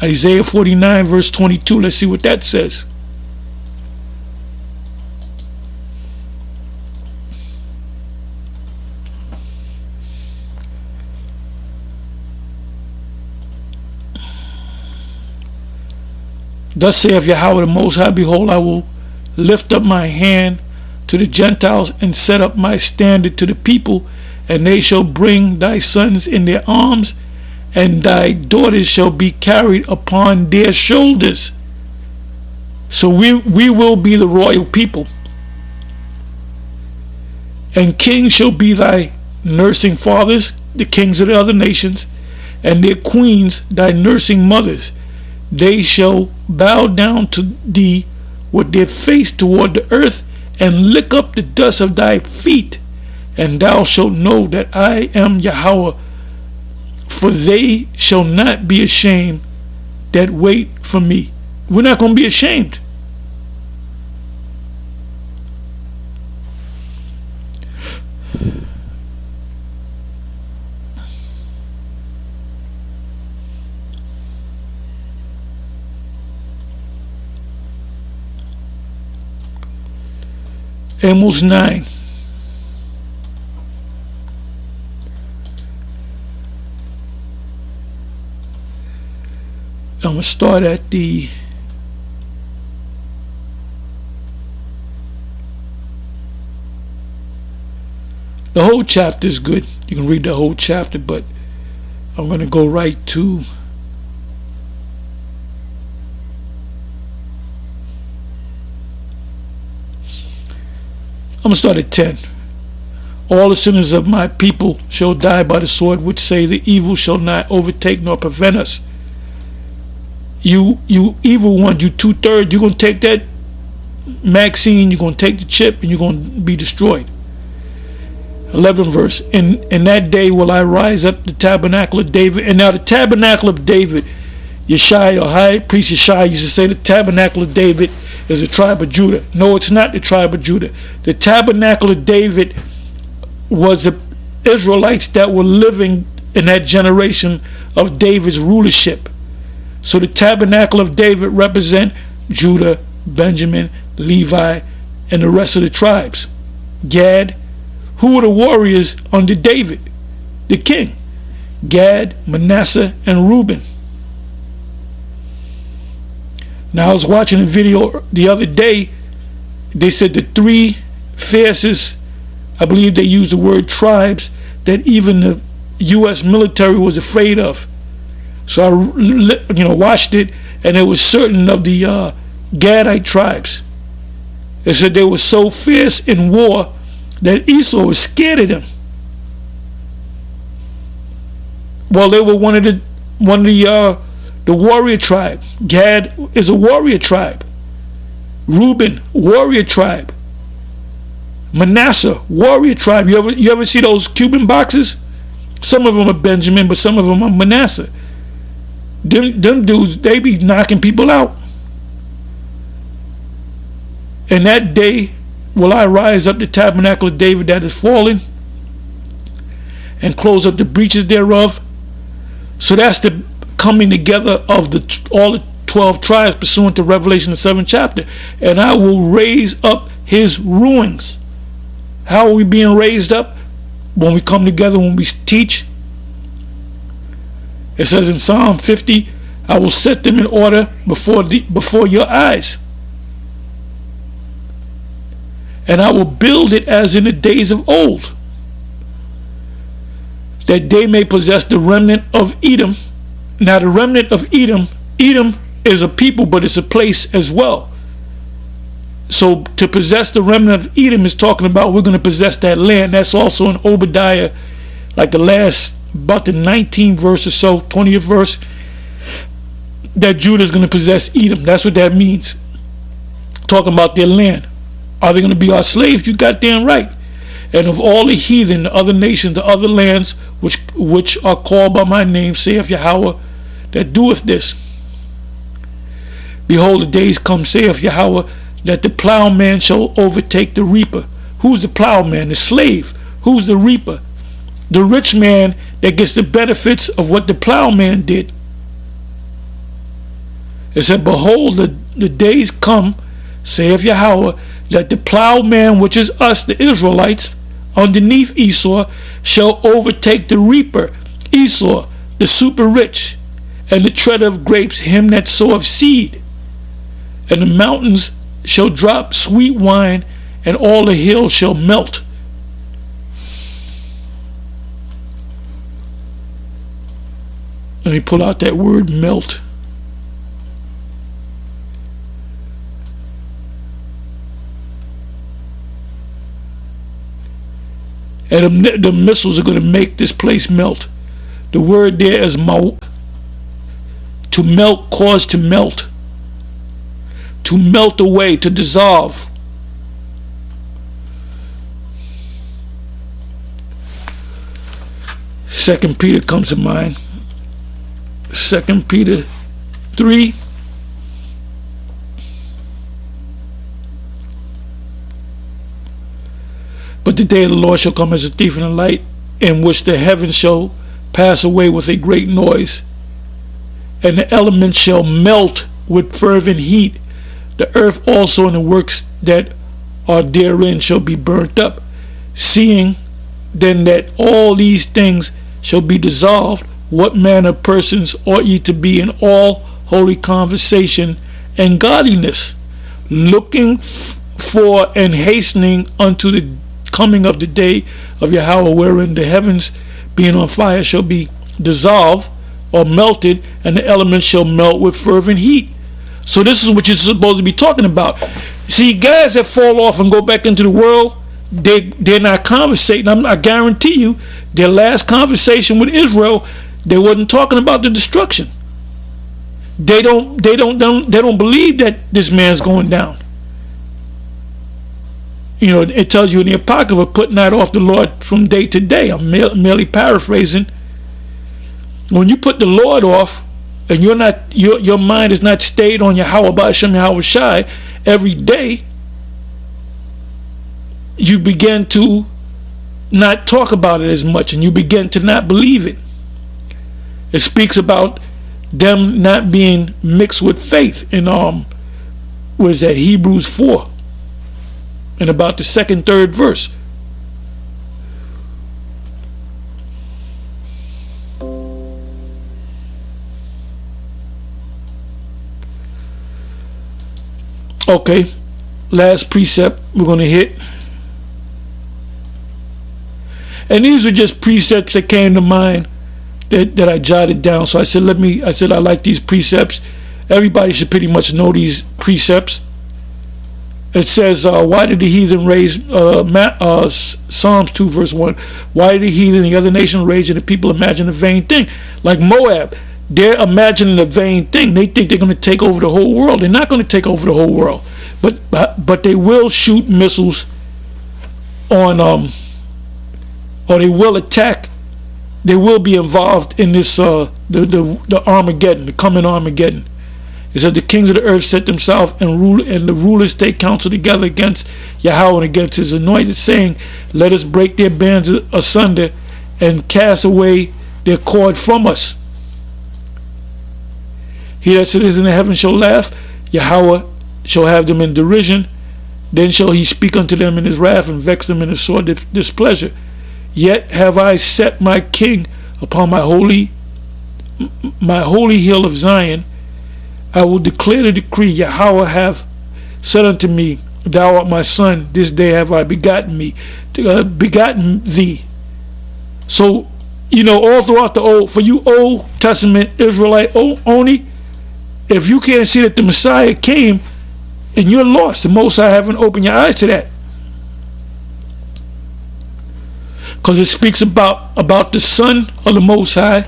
Isaiah 49 verse 22. Let's see what that says. Thus saith Yahweh the Most High, behold, I will lift up my hand to the Gentiles and set up my standard to the people, and they shall bring thy sons in their arms, and thy daughters shall be carried upon their shoulders. So we will be the royal people. And kings shall be thy nursing fathers, the kings of the other nations, and their queens thy nursing mothers. They shall bow down to thee with their face toward the earth, and lick up the dust of thy feet, and thou shalt know that I am Yahweh. For they shall not be ashamed that wait for me. We're not going to be ashamed. Amos 9. I'm going to start at the whole chapter is good. You can read the whole chapter, but I'm going to go right to I'm going to start at 10. All the sinners of my people shall die by the sword, which say the evil shall not overtake nor prevent us. You evil one, you 2/3, you're going to take that Maxine, you're going to take the chip, and you're going to be destroyed. 11th verse. In that day will I rise up the tabernacle of David. And now the tabernacle of David, Yeshai, or high priest Yeshai, used to say the tabernacle of David is the tribe of Judah. No, it's not the tribe of Judah. The tabernacle of David was the Israelites that were living in that generation of David's rulership. So the tabernacle of David represent Judah, Benjamin, Levi, and the rest of the tribes. Gad, who were the warriors under David, the king? Gad, Manasseh, and Reuben. Now I was watching a video the other day. They said the three fiercest, I believe they used the word tribes, that even the U.S. military was afraid of. So I watched it, and it was certain of the Gadite tribes. They said they were so fierce in war that Esau was scared of them. Well, they were one of the warrior tribe. Gad is a warrior tribe. Reuben, warrior tribe. Manasseh, warrior tribe. You ever see those Cuban boxes? Some of them are Benjamin, but some of them are Manasseh. Them dudes, they be knocking people out. And that day will I rise up the tabernacle of David that is fallen, and close up the breaches thereof. So that's the coming together of all the 12 tribes pursuant to Revelation the 7th chapter. And I will raise up his ruins. How are we being raised up? When we come together, when we teach. It says in Psalm 50, I will set them in order before your eyes. And I will build it as in the days of old, that they may possess the remnant of Edom. Now the remnant of Edom is a people, but it's a place as well. So to possess the remnant of Edom is talking about we're going to possess that land. That's also in Obadiah, like the last, about the 19th verse or so, 20th verse, that Judah is going to possess Edom. That's what that means. Talking about their land. Are they going to be our slaves? You goddamn right. And of all the heathen, the other nations, the other lands, which are called by my name, saith Yahweh, that doeth this. Behold, the days come, saith Yahweh, that the plowman shall overtake the reaper. Who's the plowman? The slave. Who's the reaper? The rich man that gets the benefits of what the plowman did. It said, behold, the days come, saith Yahweh, that the plowman, which is us, the Israelites, underneath Esau, shall overtake the reaper, Esau, the super rich, and the treader of grapes, him that soweth seed. And the mountains shall drop sweet wine, and all the hills shall melt. Let me pull out that word melt. And the missiles are going to make this place melt. The word there is maut. To melt, cause to melt. To melt away, to dissolve. Second Peter comes to mind. 2 Peter 3. But the day of the Lord shall come as a thief in the night, in which the heavens shall pass away with a great noise, and the elements shall melt with fervent heat. The earth also and the works that are therein shall be burnt up. Seeing then that all these things shall be dissolved, what manner of persons ought ye to be in all holy conversation and godliness, looking for and hastening unto the coming of the day of Yahweh, wherein the heavens being on fire shall be dissolved or melted, and the elements shall melt with fervent heat. So this is what you're supposed to be talking about. See, guys that fall off and go back into the world, they're not conversating. I guarantee you, their last conversation with Israel, they wasn't talking about the destruction. They don't believe that this man's going down. You know, it tells you in the Apocrypha, put not off the Lord from day to day. I'm merely paraphrasing. When you put the Lord off, and your mind is not stayed on Yahweh Ba'ashem Yahweh Shai every day, you begin to not talk about it as much, and you begin to not believe it. It speaks about them not being mixed with faith in what is that, Hebrews 4, and about the second, third verse. Okay, last precept we're going to hit. And these are just precepts that came to mind that I jotted down. So I said, I like these precepts. Everybody should pretty much know these precepts. It says, why did the heathen raise, Psalms 2 verse 1, why did the heathen and the other nation rage and the people imagine a vain thing? Like Moab, they're imagining a vain thing. They think they're going to take over the whole world. They're not going to take over the whole world. But they will shoot missiles on, or they will attack. They will be involved in this, the Armageddon, the coming Armageddon. It said the kings of the earth set themselves and the rulers take counsel together against Yahweh and against his anointed, saying, let us break their bands asunder and cast away their cord from us. He that sitteth in the heaven shall laugh, Yahweh shall have them in derision. Then shall he speak unto them in his wrath and vex them in his sore displeasure. Yet have I set my king upon my holy hill of Zion. I will declare the decree. Yahweh hath said unto me, thou art my son, this day have I begotten thee. So, you know, all throughout for you Old Testament Israelite only, if you can't see that the Messiah came, and you're lost. The Most High haven't opened your eyes to that. Because it speaks about the Son of the Most High,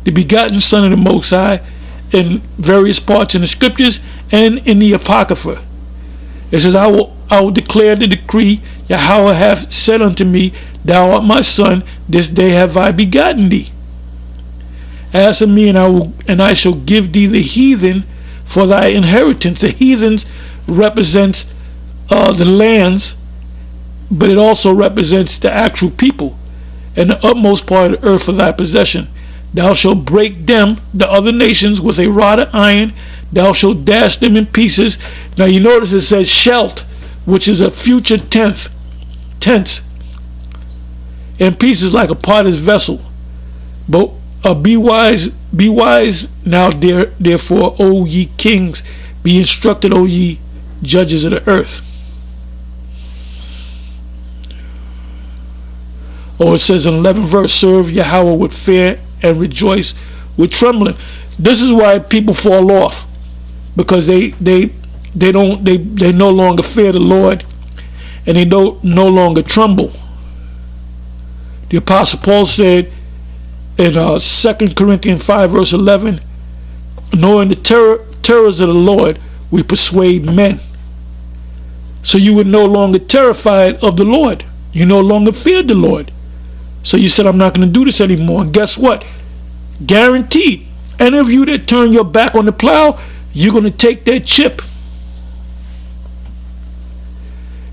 the begotten Son of the Most High, in various parts in the scriptures and in the Apocrypha. It says, I will declare the decree, Yahweh hath said unto me, thou art my son, this day have I begotten thee. Ask of me, and I shall give thee the heathen for thy inheritance. The heathens represents the lands, but it also represents the actual people, and the utmost part of the earth for thy possession. Thou shalt break them, the other nations, with a rod of iron. thou shalt dash them in pieces. Now you notice it says shalt, which is a future tense, in pieces like a potter's vessel. But be wise now, therefore, O ye kings, be instructed, O ye judges of the earth. Or it says in 11th verse, serve Yahweh with fear and rejoice with trembling. This is why people fall off, because they no longer fear the Lord, and they no longer tremble. The Apostle Paul said in 2 Corinthians 5 verse 11, knowing the terrors of the Lord, we persuade men. So you were no longer terrified of the Lord. You no longer feared the Lord. So you said, I'm not going to do this anymore. And guess what? Guaranteed, any of you that turn your back on the plow, you're going to take that chip.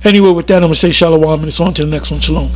Anyway, with that, I'm going to say shalom, and it's on to the next one. Shalom.